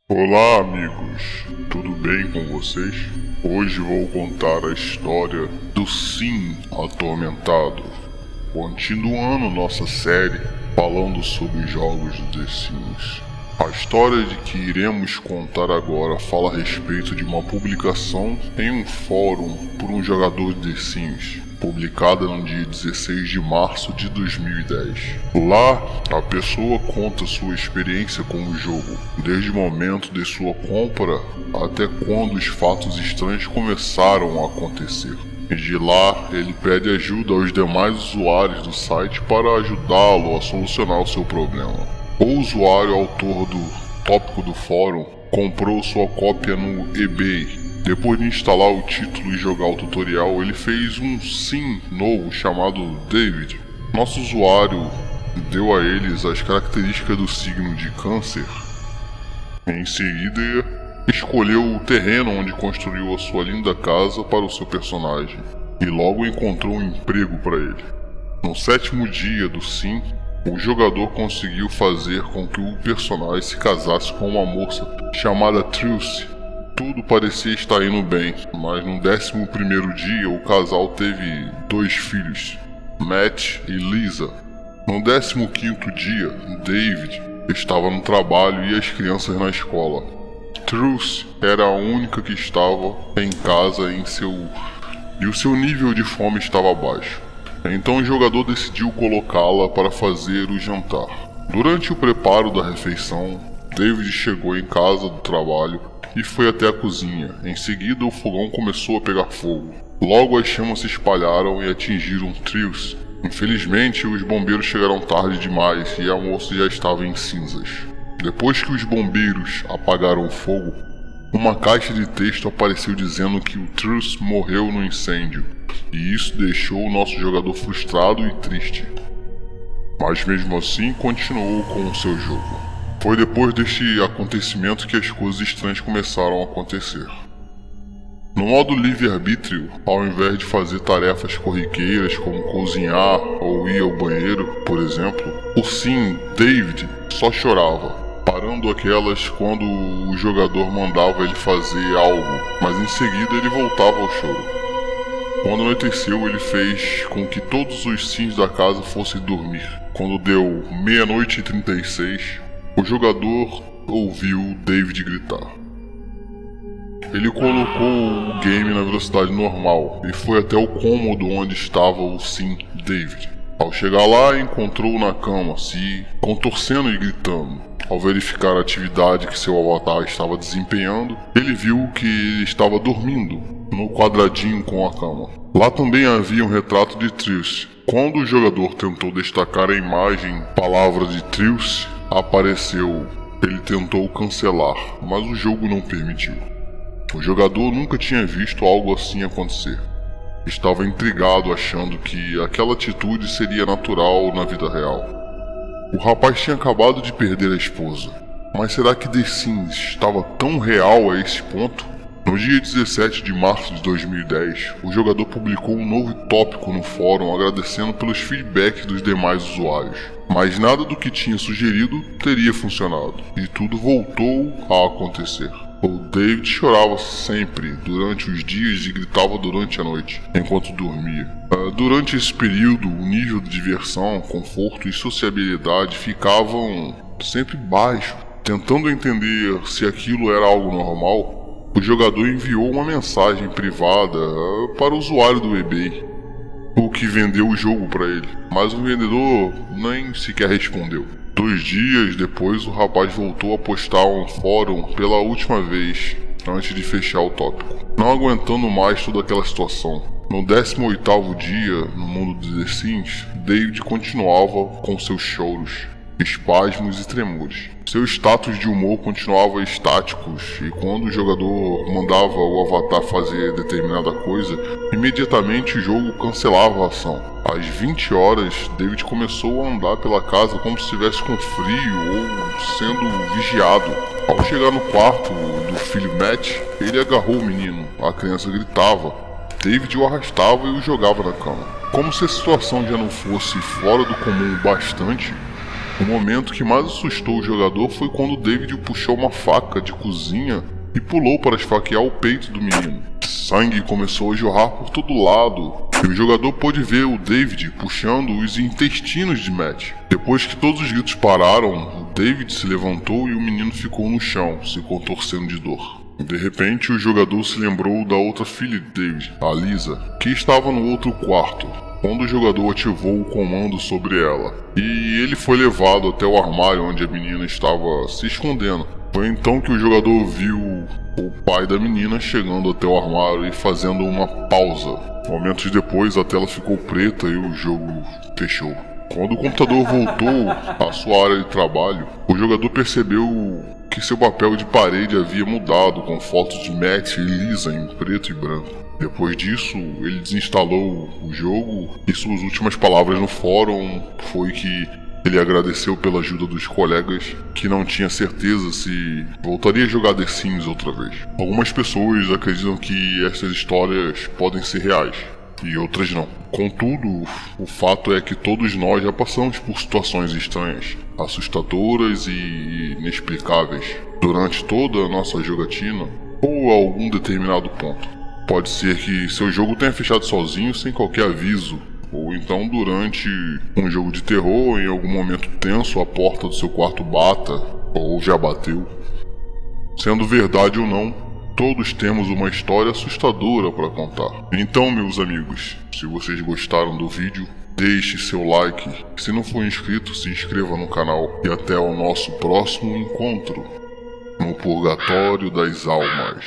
Olá amigos, tudo bem com vocês? Hoje vou contar a história do Sim Atormentado, continuando nossa série falando sobre jogos do The Sims. A história de que iremos contar agora fala a respeito de uma publicação em um fórum por um jogador de The Sims, publicada no dia 16 de março de 2010. Lá, a pessoa conta sua experiência com o jogo, desde o momento de sua compra até quando os fatos estranhos começaram a acontecer. E de lá, ele pede ajuda aos demais usuários do site para ajudá-lo a solucionar o seu problema. O usuário autor do tópico do fórum comprou sua cópia no eBay. Depois de instalar o título e jogar o tutorial, ele fez um sim novo chamado David. Nosso usuário deu a eles as características do signo de Câncer. Em seguida, escolheu o terreno onde construiu a sua linda casa para o seu personagem e logo encontrou um emprego para ele. No 7º dia do sim, o jogador conseguiu fazer com que o personagem se casasse com uma moça chamada Truce. Tudo parecia estar indo bem, mas no 11º dia o casal teve 2 filhos, Matt e Lisa. No 15º dia, David estava no trabalho e as crianças na escola. Truce era a única que estava em casa e o seu nível de fome estava baixo. Então o jogador decidiu colocá-la para fazer o jantar. Durante o preparo da refeição, David chegou em casa do trabalho e foi até a cozinha. Em seguida, o fogão começou a pegar fogo. Logo as chamas se espalharam e atingiram Truce. Infelizmente, os bombeiros chegaram tarde demais e a moça já estava em cinzas. Depois que os bombeiros apagaram o fogo, uma caixa de texto apareceu dizendo que o Truce morreu no incêndio, e isso deixou o nosso jogador frustrado e triste. Mas mesmo assim continuou com o seu jogo. Foi depois deste acontecimento que as coisas estranhas começaram a acontecer. No modo livre-arbítrio, ao invés de fazer tarefas corriqueiras como cozinhar ou ir ao banheiro, por exemplo, o Sim David só chorava, parando aquelas quando o jogador mandava ele fazer algo, mas em seguida ele voltava ao choro. Quando anoiteceu, ele fez com que todos os sims da casa fossem dormir. Quando deu 00:36, o jogador ouviu David gritar. Ele colocou o game na velocidade normal e foi até o cômodo onde estava o Sim David. Ao chegar lá, encontrou-o na cama, se contorcendo e gritando. Ao verificar a atividade que seu avatar estava desempenhando, ele viu que ele estava dormindo no quadradinho com a cama. Lá também havia um retrato de Truce. Quando o jogador tentou destacar a imagem, palavra de Truce apareceu. Ele tentou cancelar, mas o jogo não permitiu. O jogador nunca tinha visto algo assim acontecer. Estava intrigado, achando que aquela atitude seria natural na vida real. O rapaz tinha acabado de perder a esposa, mas será que The Sims estava tão real a esse ponto? No dia 17 de março de 2010, o jogador publicou um novo tópico no fórum agradecendo pelos feedbacks dos demais usuários. Mas nada do que tinha sugerido teria funcionado, e tudo voltou a acontecer. O David chorava sempre durante os dias e gritava durante a noite, enquanto dormia. Durante esse período, o nível de diversão, conforto e sociabilidade ficavam sempre baixo. Tentando entender se aquilo era algo normal, o jogador enviou uma mensagem privada para o usuário do eBay, o que vendeu o jogo para ele, mas o vendedor nem sequer respondeu. 2 dias depois, o rapaz voltou a postar um fórum pela última vez, antes de fechar o tópico. Não aguentando mais toda aquela situação, No 18º dia, no mundo de The Sims, David continuava com seus choros, espasmos e tremores. Seu status de humor continuava estáticos e quando o jogador mandava o avatar fazer determinada coisa, imediatamente o jogo cancelava a ação. Às 20 horas, David começou a andar pela casa como se estivesse com frio ou sendo vigiado. Ao chegar no quarto do filho Matt, ele agarrou o menino. A criança gritava. David o arrastava e o jogava na cama. Como se a situação já não fosse fora do comum bastante, o momento que mais assustou o jogador foi quando David puxou uma faca de cozinha e pulou para esfaquear o peito do menino. Sangue começou a jorrar por todo lado e o jogador pôde ver o David puxando os intestinos de Matt. Depois que todos os gritos pararam, o David se levantou e o menino ficou no chão, se contorcendo de dor. De repente, o jogador se lembrou da outra filha de David, a Lisa, que estava no outro quarto, quando o jogador ativou o comando sobre ela, e ele foi levado até o armário onde a menina estava se escondendo. Foi então que o jogador viu o pai da menina chegando até o armário e fazendo uma pausa. Momentos depois, a tela ficou preta e o jogo fechou. Quando o computador voltou à sua área de trabalho, o jogador percebeu que seu papel de parede havia mudado com fotos de Matt e Lisa em preto e branco. Depois disso, ele desinstalou o jogo e suas últimas palavras no fórum foi que ele agradeceu pela ajuda dos colegas, que não tinha certeza se voltaria a jogar The Sims outra vez. Algumas pessoas acreditam que essas histórias podem ser reais, e outras não. Contudo, o fato é que todos nós já passamos por situações estranhas, assustadoras e inexplicáveis durante toda a nossa jogatina ou a algum determinado ponto. Pode ser que seu jogo tenha fechado sozinho sem qualquer aviso, ou então durante um jogo de terror, em algum momento tenso, a porta do seu quarto bata, ou já bateu. Sendo verdade ou não, todos temos uma história assustadora para contar. Então, meus amigos, se vocês gostaram do vídeo, deixe seu like. Se não for inscrito, se inscreva no canal. E até o nosso próximo encontro no Purgatório das Almas.